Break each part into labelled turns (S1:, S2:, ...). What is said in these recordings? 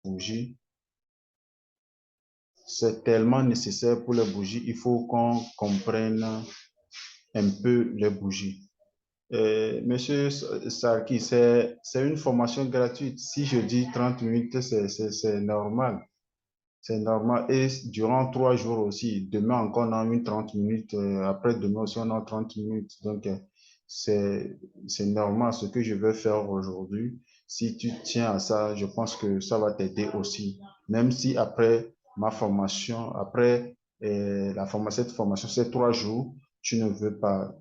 S1: bougies. C'est tellement nécessaire pour les bougies. Il faut qu'on comprenne un peu les bougies. Monsieur Sarki, c'est une formation gratuite. Si je dis 30 minutes, c'est normal. C'est normal. Et durant 3 jours aussi, demain encore on a une 30 minutes, après-demain aussi on a 30 minutes. Donc, c'est normal ce que je vais faire aujourd'hui. Si tu tiens à ça, je pense que ça va t'aider aussi. Même si après ma formation, après cette formation, ces 3 jours, tu ne veux pas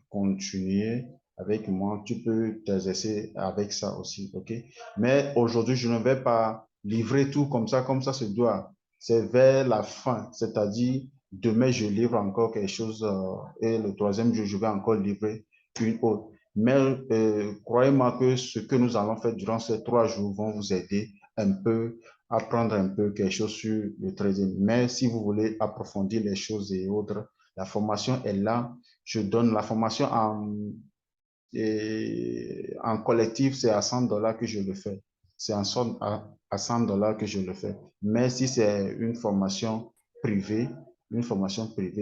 S1: continuer avec moi, tu peux t'exercer avec ça aussi, ok? Mais aujourd'hui, je ne vais pas livrer tout comme ça se doit. C'est vers la fin, c'est-à-dire demain, je livre encore quelque chose et le troisième jour, je vais encore livrer une autre. Mais croyez-moi que ce que nous allons faire durant ces 3 jours vont vous aider un peu à apprendre un peu quelque chose sur le trading. Mais si vous voulez approfondir les choses et autres, la formation est là. Je donne la formation en collectif, c'est à 100 dollars que je le fais. C'est à 100 dollars que je le fais. Mais si c'est une formation privée,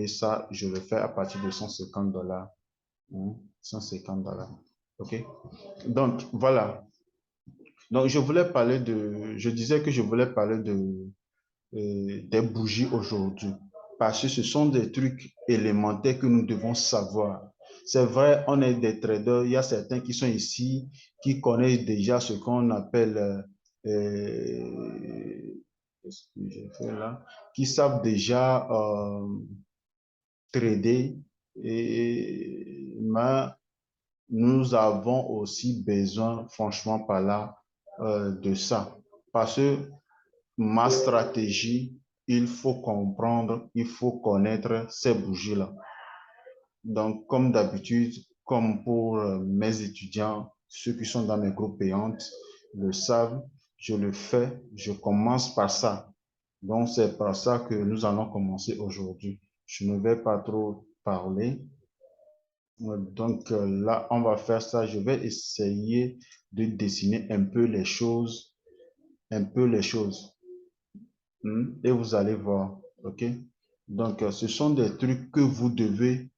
S1: ça, je le fais à partir de 150 dollars. 150 dollars. OK? Donc, voilà. Donc, je disais que je voulais parler des bougies aujourd'hui. Parce que ce sont des trucs élémentaires que nous devons savoir. C'est vrai, on est des traders. Il y a certains qui sont ici, qui connaissent déjà ce qu'on appelle, qu'est-ce que j'ai fait là, qui savent déjà trader. Mais nous avons aussi besoin, franchement, par là, de ça. Parce que ma stratégie, il faut comprendre, il faut connaître ces bougies-là. Donc, comme d'habitude, comme pour mes étudiants, ceux qui sont dans mes groupes payantes le savent, je le fais, je commence par ça. Donc, c'est par ça que nous allons commencer aujourd'hui. Je ne vais pas trop parler. Donc, là, on va faire ça. Je vais essayer de dessiner un peu les choses, un peu les choses. Et vous allez voir, OK? Donc, ce sont des trucs que vous devez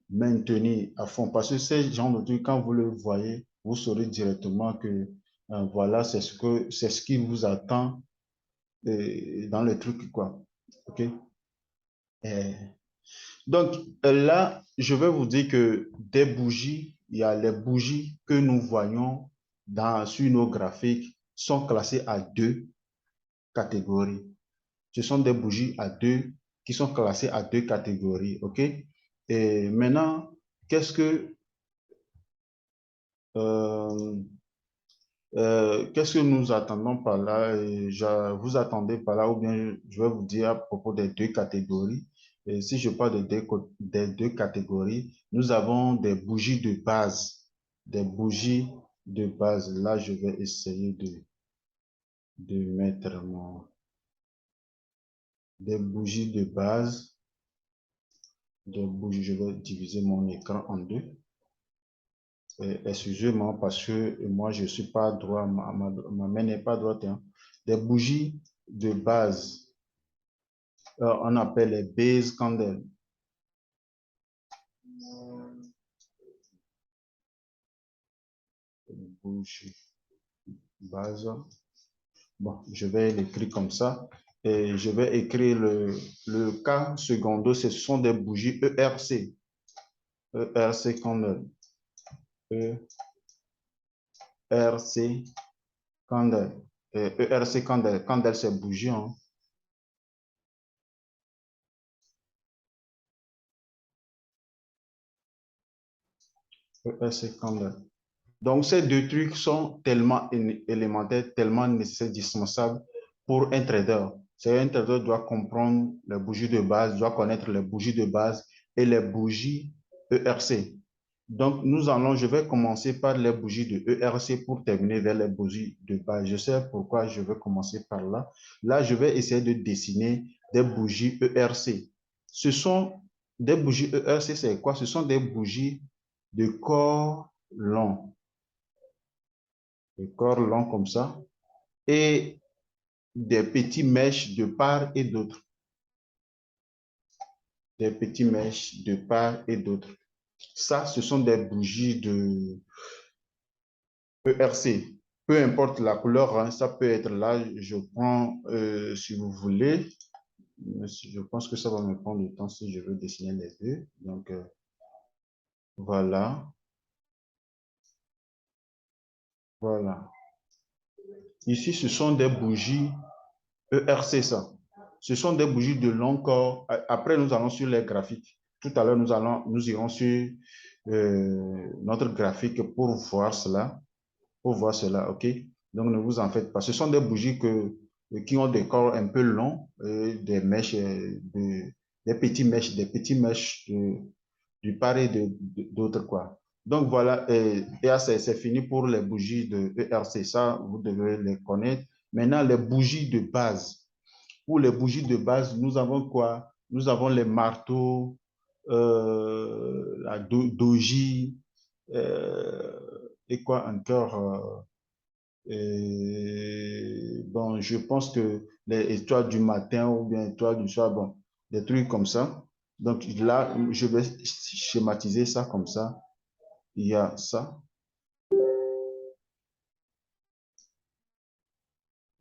S1: maintenir à fond. Parce que ces genres de trucs, quand vous le voyez, vous saurez directement que voilà, c'est ce qui vous attend dans les trucs, quoi. OK? Euh, donc, là, je vais vous dire que des bougies, il y a les bougies que nous voyons sur nos graphiques sont classées à 2 catégories. Ce sont des bougies qui sont classées à 2 catégories, OK? Et maintenant, euh, qu'est-ce que nous attendons par là? Vous attendez par là, ou bien je vais vous dire à propos des 2 catégories. Et si je parle des 2 catégories, nous avons des bougies de base. Des bougies de base. Là, je vais essayer de mettre des bougies de base. Des bougies, je vais diviser mon écran en deux. Excusez-moi parce que moi, je ne suis pas droit, ma main n'est pas droite, hein. Des bougies de base, on appelle les base candles. Bougie base. Bon, je vais l'écrire comme ça. Et je vais écrire le cas secondo. Ce sont des bougies ERC. ERC candle. ERC candle. ERC candle. Candle, c'est bougie, hein. ERC candle. Donc, ces 2 trucs sont tellement élémentaires, tellement nécessaires, dispensables pour un trader. C'est un trader doit comprendre les bougies de base, doit connaître les bougies de base et les bougies ERC. Donc, je vais commencer par les bougies de ERC pour terminer vers les bougies de base. Je sais pourquoi je vais commencer par là. Là, je vais essayer de dessiner des bougies ERC. Ce sont des bougies ERC, c'est quoi? Ce sont des bougies de corps long. Le corps long comme ça. Et des petits mèches de part et d'autre. Des petits mèches de part et d'autre. Ça, ce sont des bougies de ERC. Peu importe la couleur, hein, ça peut être là. Je prends, si vous voulez, mais je pense que ça va me prendre du temps si je veux dessiner les deux. Donc, voilà. Voilà. Ici, ce sont des bougies ERC, ça. Ce sont des bougies de long corps. Après, nous allons sur les graphiques. Tout à l'heure, nous irons sur notre graphique pour voir cela. Pour voir cela, OK? Donc, ne vous en faites pas. Ce sont des bougies qui ont des corps un peu longs, des mèches, des petits mèches du part et d'autres, quoi. Donc, voilà, c'est fini pour les bougies de ERC. Ça, vous devez les connaître. Maintenant, les bougies de base. Pour les bougies de base, nous avons quoi? Nous avons les marteaux, la doji, et quoi encore? Bon, je pense que les étoiles du matin ou bien étoiles du soir, bon, des trucs comme ça. Donc là, je vais schématiser ça comme ça. Il y a ça.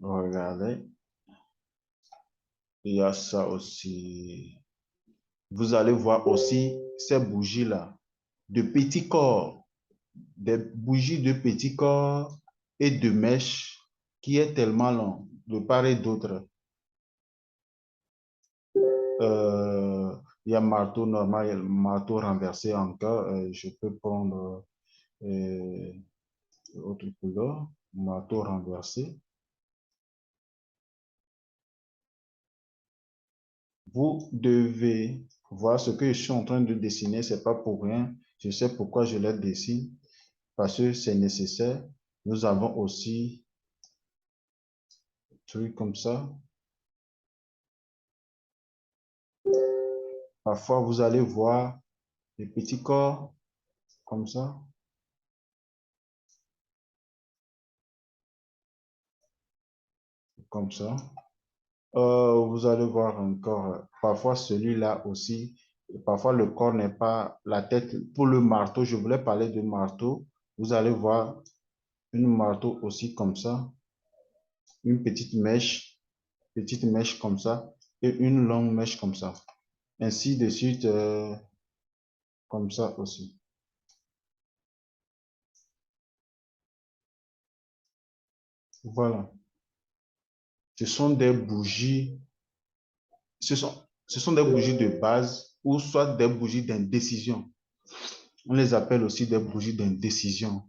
S1: Regardez. Il y a ça aussi. Vous allez voir aussi ces bougies-là de petits corps, des bougies de petits corps et de mèches qui est tellement long de part et d'autre. Il y a marteau normal, il y a le marteau renversé encore. Je peux prendre euh, autre couleur, marteau renversé. Vous devez voir ce que je suis en train de dessiner, c'est pas pour rien. Je sais pourquoi je le dessine, parce que c'est nécessaire. Nous avons aussi des trucs comme ça. Parfois, vous allez voir des petits corps comme ça, comme ça. Vous allez voir encore, parfois celui-là aussi, parfois le corps n'est pas la tête. Pour le marteau, je voulais parler de marteau. Vous allez voir une marteau aussi comme ça, une petite mèche comme ça, et une longue mèche comme ça. Ainsi de suite, comme ça aussi. Voilà. Ce sont des bougies, ce sont des bougies de base ou soit des bougies d'indécision. On les appelle aussi des bougies d'indécision,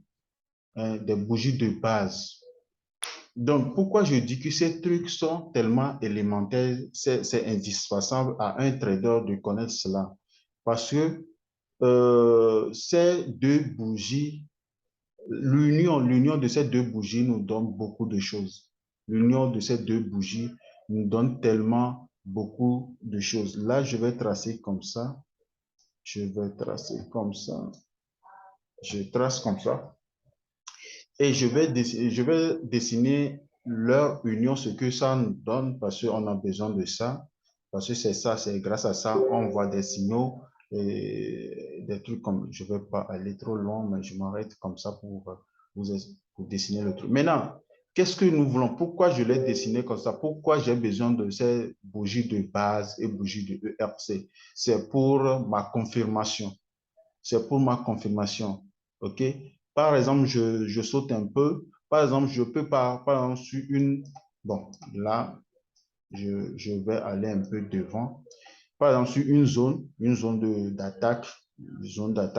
S1: hein, des bougies de base. Donc, pourquoi je dis que ces trucs sont tellement élémentaires, c'est indispensable à un trader de connaître cela. Parce que ces deux bougies, l'union de ces deux bougies nous donne beaucoup de choses. L'union de ces deux bougies nous donne tellement beaucoup de choses. Là, je vais tracer comme ça. Je vais tracer comme ça. Je trace comme ça. Et je vais dessiner leur union, ce que ça nous donne, parce qu'on a besoin de ça. Parce que c'est ça, c'est grâce à ça, on voit des signaux et des trucs comme, je ne vais pas aller trop loin, mais je m'arrête comme ça vous, pour dessiner le truc. Maintenant, qu'est-ce que nous voulons? Pourquoi je l'ai dessiné comme ça? Pourquoi j'ai besoin de ces bougies de base et bougies de ERC? C'est pour ma confirmation. C'est pour ma confirmation. OK? Par exemple, je saute un peu. Par exemple, je peux pas, par exemple, sur une... Bon, là, je vais aller un peu devant. Par exemple, sur une zone d'attaque,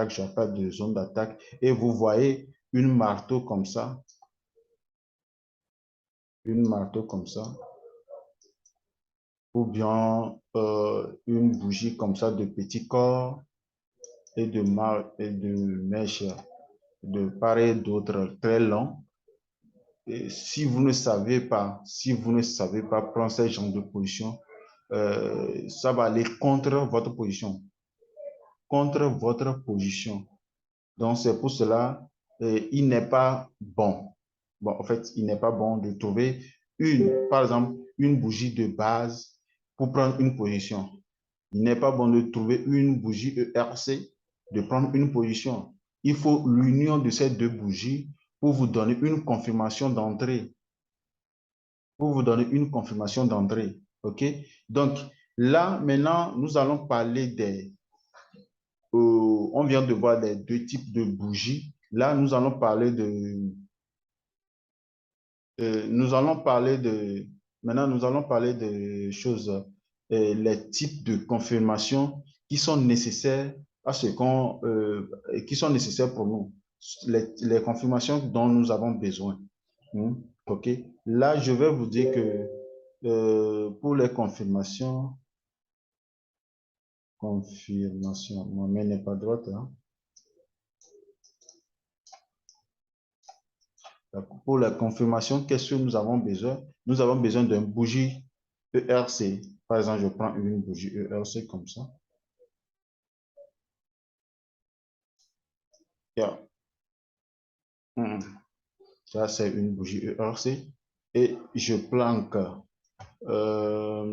S1: j'appelle de zone d'attaque, et vous voyez une marteau comme ça, une marteau comme ça, ou bien une bougie comme ça de petit corps et de mèche de part et d'autre très long. Et si vous ne savez pas, si vous ne savez pas prendre ce genre de position, ça va aller contre votre position, contre votre position. Donc, c'est pour cela, il n'est pas bon. Bon, en fait, il n'est pas bon de trouver par exemple, une bougie de base pour prendre une position. Il n'est pas bon de trouver une bougie ERC, de prendre une position. Il faut l'union de ces deux bougies pour vous donner une confirmation d'entrée. Pour vous donner une confirmation d'entrée. OK? Donc, là, maintenant, nous allons parler on vient de voir les deux types de bougies. Là, nous allons parler maintenant, nous allons parler de choses, les types de confirmation qui sont nécessaires à ce qui sont nécessaires pour nous, les confirmations dont nous avons besoin. OK. Là, je vais vous dire que pour les confirmations, ma main n'est pas droite, hein. Pour la confirmation, qu'est-ce que nous avons besoin? Nous avons besoin d'une bougie ERC. Par exemple, je prends une bougie ERC comme ça. Yeah. Ça, c'est une bougie ERC. Et je planque, euh,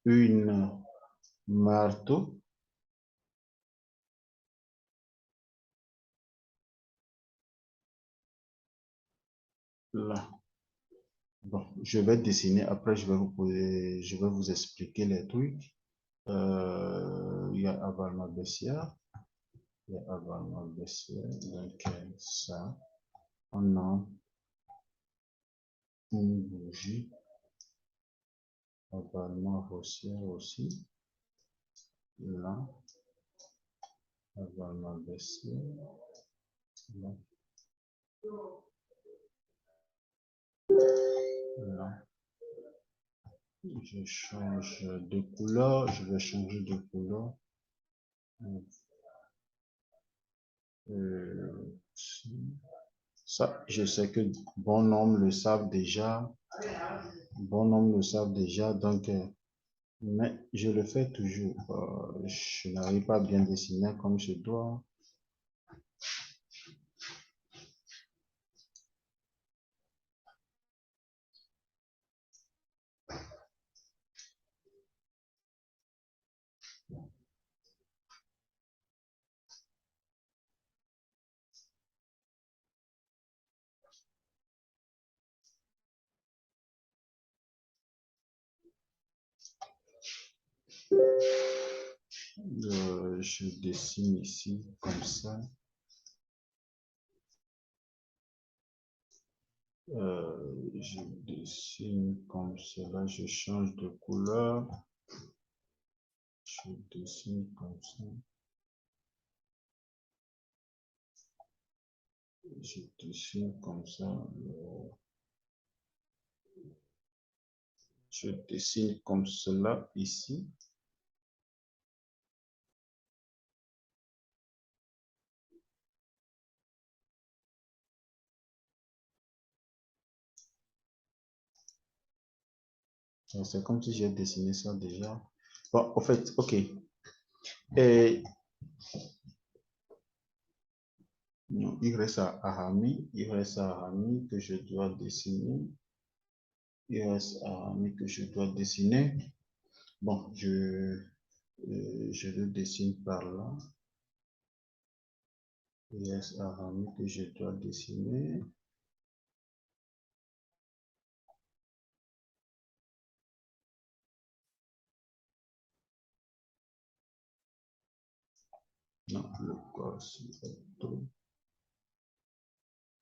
S1: une marteau là. Bon, je vais dessiner. Après, je vais vous expliquer les trucs. Il y a avalement baissière. Il y a avalement baissière. Donc, ça, on a une bougie. Avalement haussière aussi. Là, avalement baissière. Là, là. Je change de couleur. Je vais changer de couleur. Ça, je sais que bon nombre le savent déjà. Bon nombre le savent déjà. Donc, mais je le fais toujours. Je n'arrive pas à bien dessiner comme je dois. Je dessine ici comme ça. Je dessine comme cela. Je change de couleur. Je dessine comme ça. Je dessine comme ça. Je dessine comme cela ici. C'est comme si j'ai dessiné ça déjà. Bon, en fait, ok. Et non, il reste à Arami. Il reste à Arami que je dois dessiner. Il reste à Arami que je dois dessiner. Bon, je le dessine par là. Il reste à Arami que je dois dessiner. Non, le corps, c'est tout.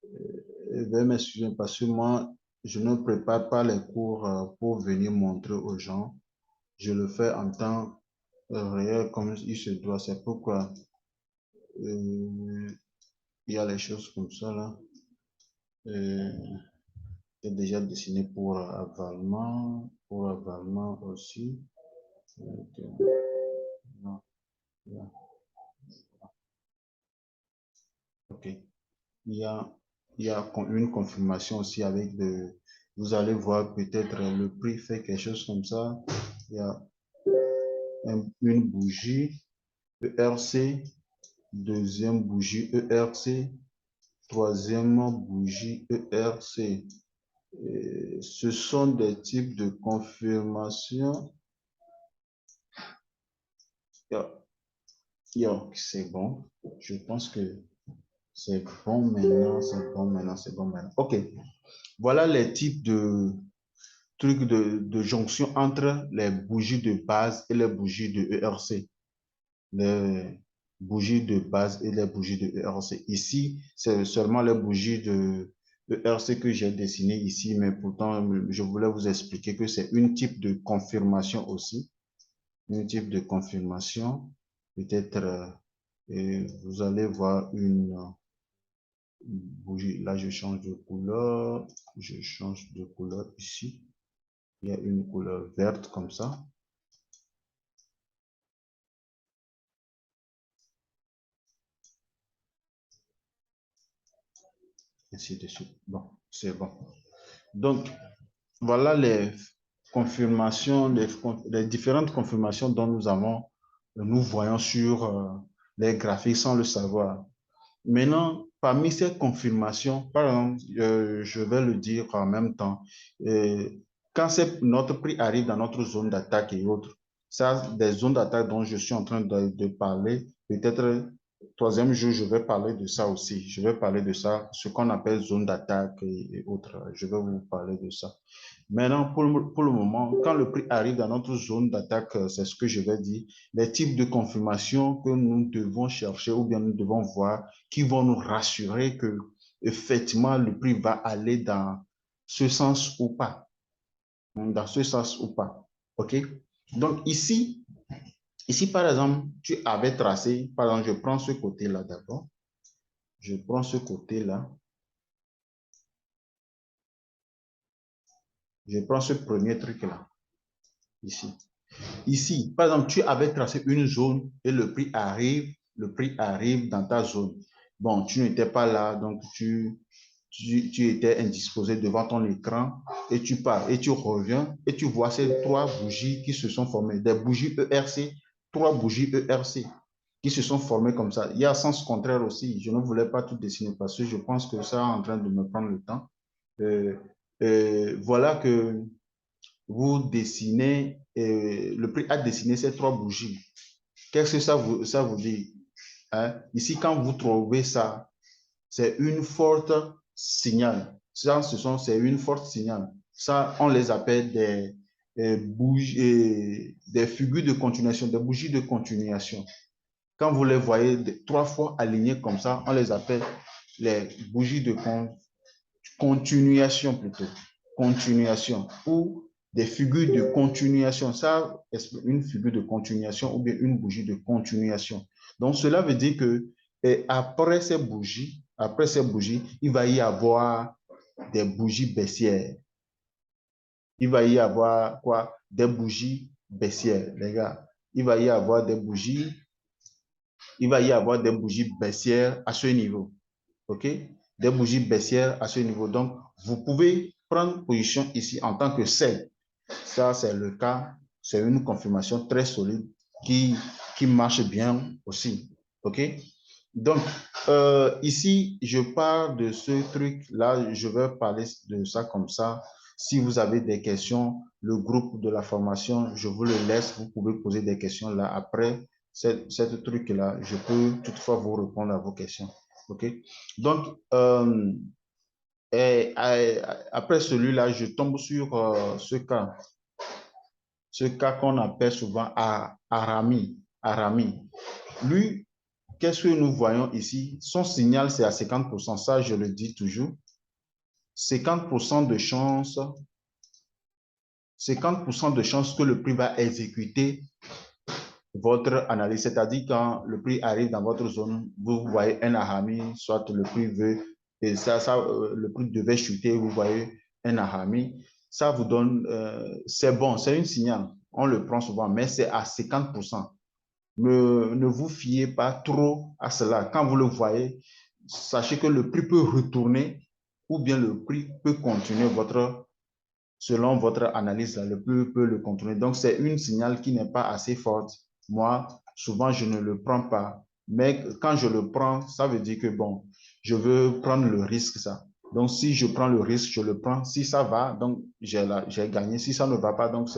S1: Veuillez m'excuser parce que moi, je ne prépare pas les cours pour venir montrer aux gens. Je le fais en temps réel comme il se doit. C'est pourquoi il y a les choses comme ça là. J'ai déjà dessiné pour avalement aussi. Donc, non, non. Ok. Il y a, il y a une confirmation aussi avec vous allez voir peut-être le prix fait quelque chose comme ça. Il y a une bougie ERC, deuxième bougie ERC, troisième bougie ERC. Ce sont des types de confirmation. C'est bon. Je pense que c'est bon maintenant, c'est bon maintenant, c'est bon maintenant. OK. Voilà les types de trucs de jonction entre les bougies de base et les bougies de ERC. Les bougies de base et les bougies de ERC. Ici, c'est seulement les bougies de ERC que j'ai dessinées ici, mais pourtant, je voulais vous expliquer que c'est une type de confirmation aussi. Une type de confirmation. Peut-être, vous allez voir une bougie. Là, je change de couleur. Je change de couleur ici. Il y a une couleur verte comme ça. Ainsi de suite. Bon, c'est bon. Donc, voilà les confirmations, les différentes confirmations dont nous voyons sur les graphiques sans le savoir. Maintenant, parmi ces confirmations, par exemple, je vais le dire en même temps, euh, quand notre prix arrive dans notre zone d'attaque et autres, ça, des zones d'attaque dont je suis en train de parler, peut-être troisième jour, je vais parler de ça aussi. Je vais parler de ça, ce qu'on appelle zone d'attaque et autres. Je vais vous parler de ça. Maintenant, pour le moment, quand le prix arrive dans notre zone d'attaque, c'est ce que je vais dire, les types de confirmations que nous devons chercher ou bien nous devons voir qui vont nous rassurer que effectivement le prix va aller dans ce sens ou pas. Dans ce sens ou pas. OK? Donc ici, par exemple, tu avais tracé, par exemple, je prends ce côté-là d'abord. Je prends ce côté-là. Je prends ce premier truc-là, ici. Ici, par exemple, tu avais tracé une zone et le prix arrive dans ta zone. Bon, tu n'étais pas là, donc tu étais indisposé devant ton écran et tu pars et tu reviens et tu vois ces trois bougies qui se sont formées, des bougies ERC, trois bougies ERC qui se sont formées comme ça. Il y a sens contraire aussi. Je ne voulais pas tout dessiner parce que je pense que ça est en train de me prendre le temps. Euh, voilà que vous dessinez, le prix a dessiné ces trois bougies. Qu'est-ce que ça vous dit? Hein? Ici, quand vous trouvez ça, c'est une forte signal. Ça, c'est une forte signal. Ça, on les appelle des bougies, des figures de continuation, des bougies de continuation. Quand vous les voyez trois fois alignées comme ça, on les appelle les bougies de continuation plutôt. Continuation ou des figures de continuation. Ça, une figure de continuation ou bien une bougie de continuation. Donc, cela veut dire que après ces bougies, il va y avoir des bougies baissières. Il va y avoir quoi? Des bougies baissières, les gars. Il va y avoir des bougies, il va y avoir des bougies baissières à ce niveau. OK? Des bougies baissières à ce niveau. Donc, vous pouvez prendre position ici en tant que sel. Ça, c'est le cas. C'est une confirmation très solide qui marche bien aussi. OK? Donc, ici, je parle de ce truc-là. Je vais parler de ça comme ça. Si vous avez des questions, le groupe de la formation, je vous le laisse. Vous pouvez poser des questions là. Après cette truc-là, je peux toutefois vous répondre à vos questions. OK? Donc, après celui-là, je tombe sur ce cas qu'on appelle souvent Arami. Arami. Lui, qu'est-ce que nous voyons ici? Son signal, c'est à 50%. Ça, je le dis toujours. 50% de chance, 50% de chance que le prix va exécuter votre analyse. C'est-à-dire quand le prix arrive dans votre zone, vous voyez un Arami, soit le prix veut, et le prix devait chuter, vous voyez un Arami. Ça vous donne, c'est bon, c'est un signal. On le prend souvent, mais c'est à 50%. Ne vous fiez pas trop à cela. Quand vous le voyez, sachez que le prix peut retourner ou bien le prix peut continuer selon votre analyse, le prix peut le contourner. Donc, c'est une signal qui n'est pas assez forte. Moi, souvent, je ne le prends pas. Mais quand je le prends, ça veut dire que, bon, je veux prendre le risque, ça. Donc, si je prends le risque, je le prends. Si ça va, donc j'ai gagné. Si ça ne va pas, donc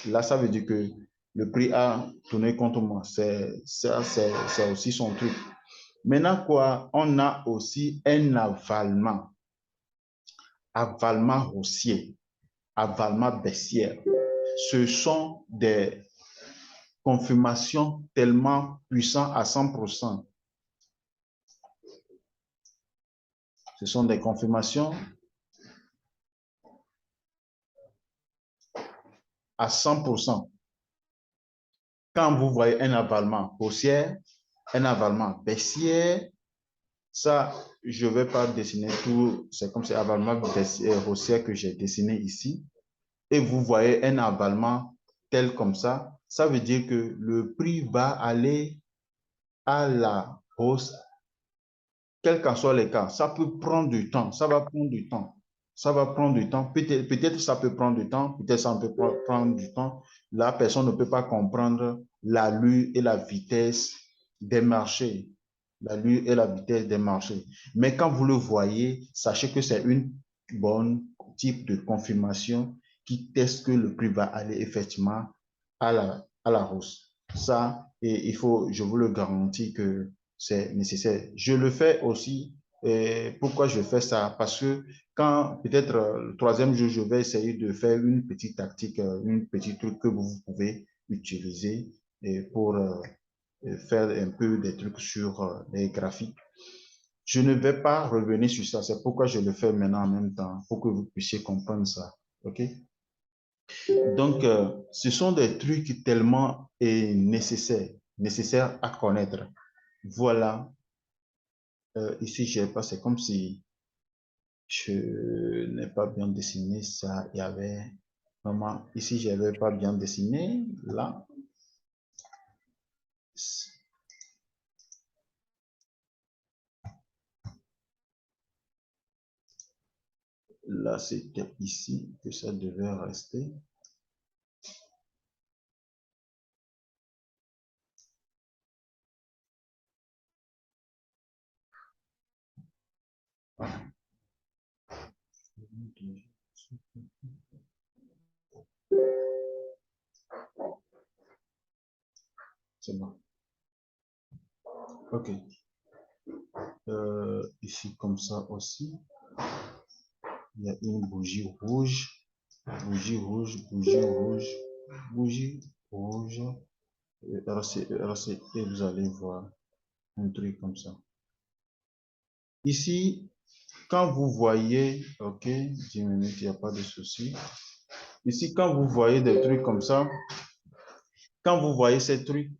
S1: là, ça veut dire que le prix a tourné contre moi. C'est aussi son truc. Maintenant, quoi, on a aussi un avalement haussier, avalement baissière. Ce sont des confirmations tellement puissantes à 100%. Ce sont des confirmations à 100%. Quand vous voyez un avalement haussier, un avalement baissier, ça, je ne vais pas dessiner tout. C'est comme c'est avalement haussier que j'ai dessiné ici. Et vous voyez un avalement tel comme ça veut dire que le prix va aller à la hausse, quel qu'en soit les cas. Ça peut prendre du temps, ça va prendre du temps. Ça va prendre du temps. Peut-être ça peut prendre du temps, peut-être ça peut prendre du temps. La personne ne peut pas comprendre l'allure et la vitesse des marchés. L'allure et la vitesse des marchés. Mais quand vous le voyez, sachez que c'est une bonne type de confirmation qui teste que le prix va aller effectivement à la hausse. Ça, et il faut, je vous le garantis que c'est nécessaire. Je le fais aussi. Et pourquoi je fais ça? Parce que quand peut-être le troisième jour, je vais essayer de faire une petite tactique, une petite truc que vous pouvez utiliser pour faire un peu des trucs sur les graphiques. Je ne vais pas revenir sur ça. C'est pourquoi je le fais maintenant en même temps, pour que vous puissiez comprendre ça. OK? Donc, ce sont des trucs tellement nécessaires à connaître. Voilà. Ici, j'ai pas, c'est comme si je n'ai pas bien dessiné ça. Il y avait vraiment, ici, je n'avais pas bien dessiné. Là, là, c'était ici que ça devait rester. C'est bon. OK. Ici, comme ça aussi, il y a une bougie rouge, bougie rouge, bougie rouge, bougie rouge, RC, RC, et vous allez voir un truc comme ça. Ici, quand vous voyez, OK, 10 minutes, il n'y a pas de souci. Ici, quand vous voyez des trucs comme ça, quand vous voyez ces trucs,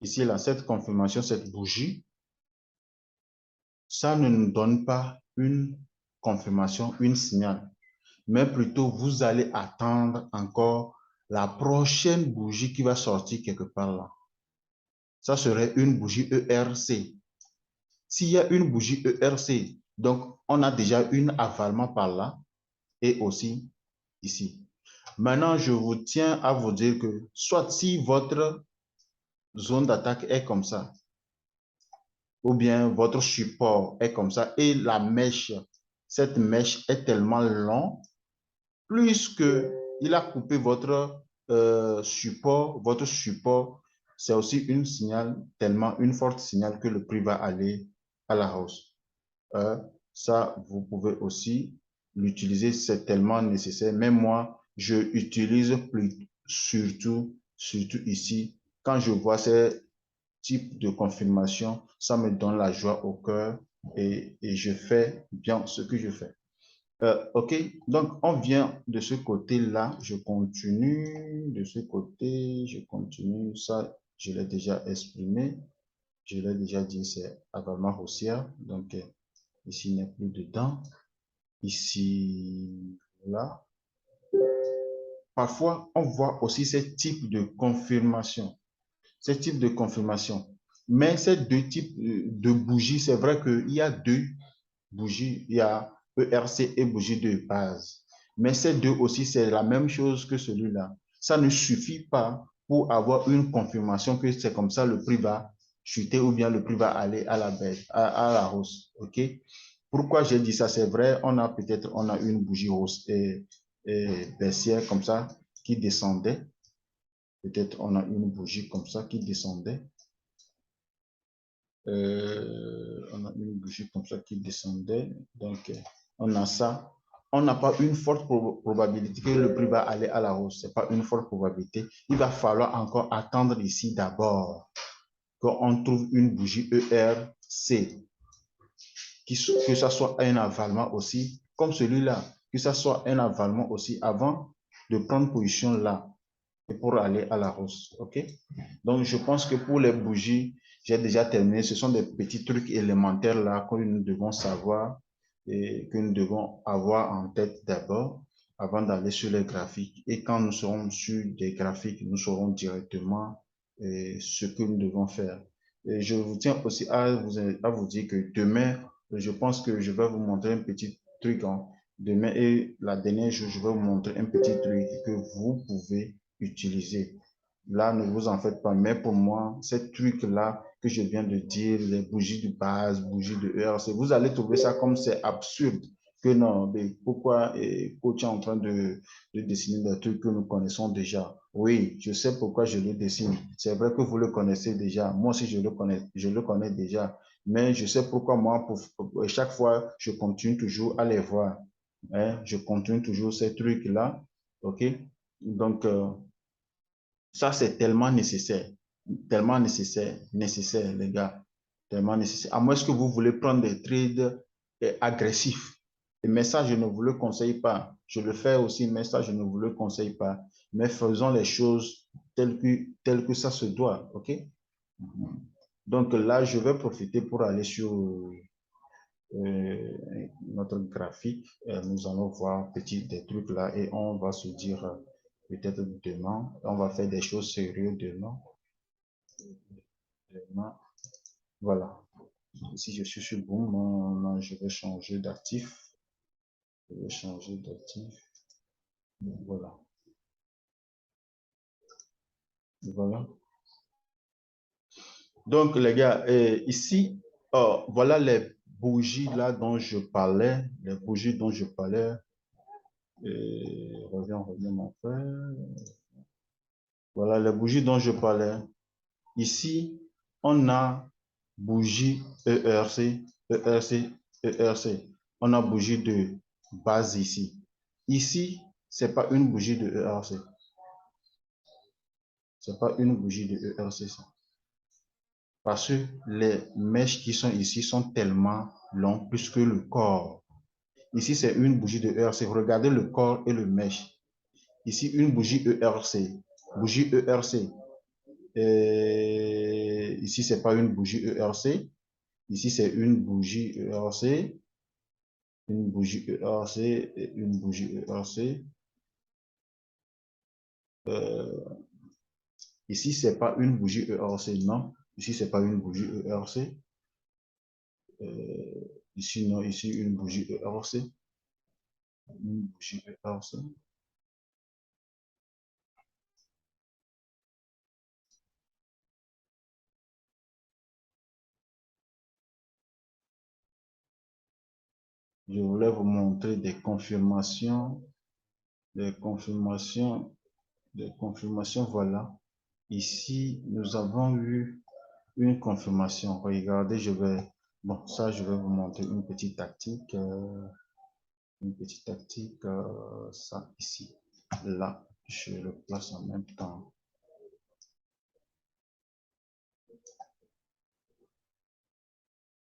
S1: ici, là, cette confirmation, cette bougie, ça ne nous donne pas une confirmation, une signal, mais plutôt vous allez attendre encore la prochaine bougie qui va sortir quelque part là. Ça serait une bougie ERC. S'il y a une bougie ERC, donc on a déjà une avalement par là et aussi ici. Maintenant, je vous tiens à vous dire que soit si votre zone d'attaque est comme ça, ou bien votre support est comme ça, et la mèche, cette mèche est tellement longue, plus que il a coupé votre support, c'est aussi une signal, tellement une forte signal que le prix va aller à la hausse. Ça, vous pouvez aussi l'utiliser, c'est tellement nécessaire. Même moi, je utilise plus, surtout ici. Quand je vois ces types de confirmation, ça me donne la joie au cœur et je fais bien ce que je fais. OK, donc on vient de ce côté-là, je continue, de ce côté, je continue, ça, je l'ai déjà exprimé, je l'ai déjà dit, c'est avalement haussière, donc ici, il n'est plus dedans. Ici, là. Parfois, on voit aussi ce type de confirmation. Ce type de confirmation. Mais ces deux types de bougies, c'est vrai qu'il y a deux bougies. Il y a ERC et bougie de base. Mais ces deux aussi, c'est la même chose que celui-là. Ça ne suffit pas pour avoir une confirmation que c'est comme ça, le prix va chuter ou bien le prix va aller à la baisse, à la hausse. OK? Pourquoi j'ai dit ça? C'est vrai, on a peut-être une bougie hausse et baissière comme ça qui descendait. Peut-être on a une bougie comme ça qui descendait. On a une bougie comme ça qui descendait. Donc, on a ça. On n'a pas une forte probabilité que le prix va aller à la hausse. Ce n'est pas une forte probabilité. Il va falloir encore attendre ici d'abord qu'on trouve une bougie ERC, que ça soit un avalement aussi, comme celui-là, que ça soit un avalement aussi avant de prendre position là et pour aller à la hausse. OK? Donc, je pense que pour les bougies, j'ai déjà terminé. Ce sont des petits trucs élémentaires là que nous devons savoir et que nous devons avoir en tête d'abord avant d'aller sur les graphiques. Et quand nous serons sur des graphiques, nous saurons directement ce que nous devons faire. Et je vous tiens aussi à vous dire que demain, je pense que je vais vous montrer un petit truc. Hein. Demain et la dernière jour, je vais vous montrer un petit truc que vous pouvez utiliser. Là, ne vous en faites pas. Mais pour moi, ces trucs-là que je viens de dire, les bougies de base, bougies de ERC, vous allez trouver ça comme c'est absurde. Que non, mais pourquoi coach est en train de dessiner des trucs que nous connaissons déjà? Oui, je sais pourquoi je le dessine. C'est vrai que vous le connaissez déjà. Moi aussi, je le connais déjà. Mais je sais pourquoi moi, pour chaque fois, je continue toujours à les voir. Hein? Je continue toujours ces trucs-là. OK? Donc, ça, c'est tellement nécessaire, les gars, tellement nécessaire. À moins que vous voulez prendre des trades agressifs. Mais ça, je ne vous le conseille pas. Je le fais aussi, mais ça, je ne vous le conseille pas. Mais faisons les choses telles que ça se doit, OK? Donc là, je vais profiter pour aller sur notre graphique. Nous allons voir des trucs là et on va se dire peut-être demain, on va faire des choses sérieuses demain. Voilà. Si je suis sur Boom, je vais changer d'actif. Je vais changer d'actif. Voilà. Voilà. Donc, les gars, ici, voilà les bougies là dont je parlais. Les bougies dont je parlais. Reviens, mon frère. Voilà les bougies dont je parlais. Ici, on a bougie ERC, ERC, ERC. On a bougie de base ici. Ici, c'est pas une bougie de ERC. C'est pas une bougie de ERC, ça. Parce que les mèches qui sont ici sont tellement longues plus que le corps. Ici, c'est une bougie de ERC. Regardez le corps et le mèche. Ici, une bougie ERC. Bougie ERC. Et ici, c'est pas une bougie ERC. Ici, c'est une bougie ERC. Une bougie ERC et une bougie ERC. Ici, c'est pas une bougie ERC, non. Ici, c'est pas une bougie ERC. Ici, non. Ici, une bougie ERC. Une bougie ERC. Je voulais vous montrer des confirmations. Des confirmations. Des confirmations, voilà. Ici, nous avons eu une confirmation. Regardez, bon, ça, je vais vous montrer une petite tactique. Ça ici. Là, je le place en même temps.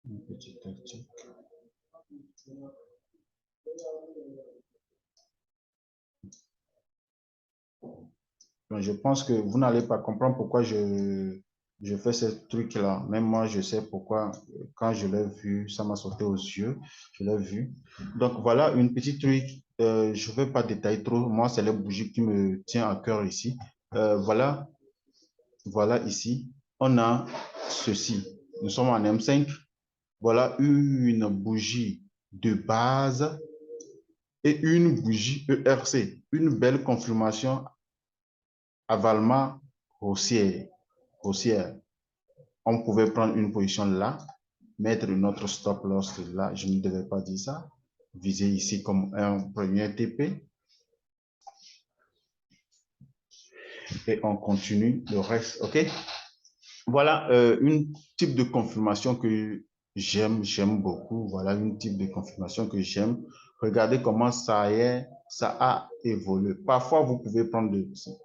S1: Une petite tactique. Je pense que vous n'allez pas comprendre pourquoi je fais ce truc-là. Même moi, je sais pourquoi. Quand je l'ai vu, ça m'a sauté aux yeux. Je l'ai vu. Donc, voilà une petite truc. Je ne vais pas détailler trop. Moi, c'est les bougies qui me tient à cœur ici. Voilà. Voilà ici. On a ceci. Nous sommes en M5. Voilà une bougie de base et une bougie ERC. Une belle confirmation avalement haussière, haussière. On pouvait prendre une position là, mettre une autre stop loss là, je ne devais pas dire ça. Viser ici comme un premier TP. Et on continue le reste, ok? Voilà une type de confirmation que j'aime beaucoup. Voilà une type de confirmation que j'aime. Regardez comment ça a évolué. Parfois, vous pouvez prendre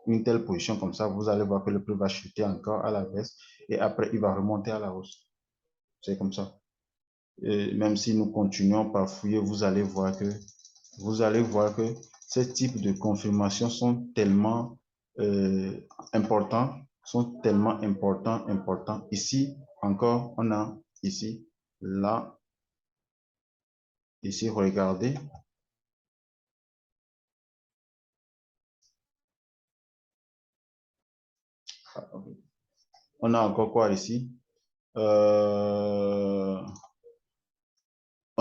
S1: une telle position comme ça. Vous allez voir que le prix va chuter encore à la baisse et après, il va remonter à la hausse. C'est comme ça. Et même si nous continuons par fouiller, vous allez voir que ces types de confirmations sont tellement importants, importants. Ici, encore, on a ici, là, ici, regardez. On a encore quoi ici?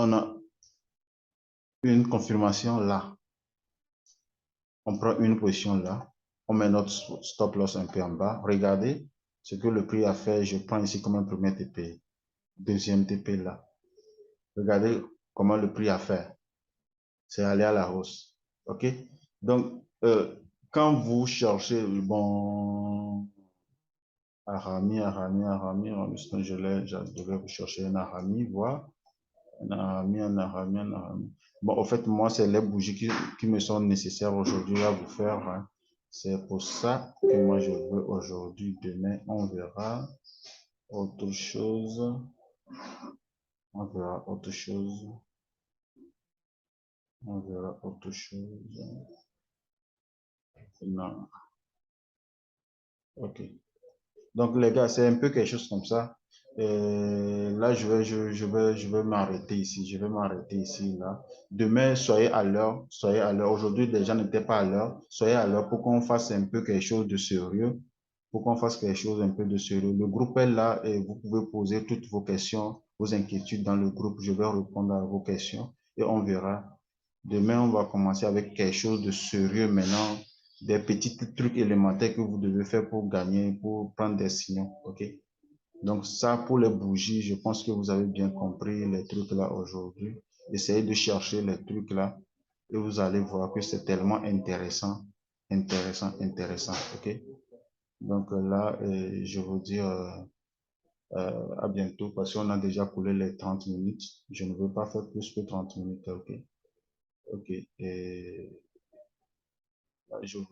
S1: On a une confirmation là. On prend une position là. On met notre stop loss un peu en bas. Regardez ce que le prix a fait. Je prends ici comme un premier TP. Deuxième TP là. Regardez comment le prix a fait. C'est aller à la hausse. OK? Donc, quand vous cherchez, bon, Arami, je devais vous chercher un Arami, voir. Un Arami. Bon, en fait, moi, c'est les bougies qui me sont nécessaires aujourd'hui à vous faire, hein. C'est pour ça que moi, je veux aujourd'hui. Demain, on verra autre chose. On verra autre chose. On verra autre chose. Non. OK. Donc, les gars, c'est un peu quelque chose comme ça. Là, je vais m'arrêter ici. Je vais m'arrêter ici, là. Demain, soyez à l'heure. Soyez à l'heure. Aujourd'hui, les gens n'étaient pas à l'heure. Soyez à l'heure pour qu'on fasse un peu quelque chose de sérieux. Pour qu'on fasse quelque chose un peu de sérieux. Le groupe est là et vous pouvez poser toutes vos questions, vos inquiétudes dans le groupe. Je vais répondre à vos questions et on verra. Demain, on va commencer avec quelque chose de sérieux maintenant, des petits trucs élémentaires que vous devez faire pour gagner, pour prendre des signaux. OK? Donc, ça, pour les bougies, je pense que vous avez bien compris les trucs là aujourd'hui. Essayez de chercher les trucs là et vous allez voir que c'est tellement intéressant, intéressant. OK? Donc là, je vous dis à bientôt parce qu'on a déjà coulé les 30 minutes. Je ne veux pas faire plus que 30 minutes. OK? OK. Et je vous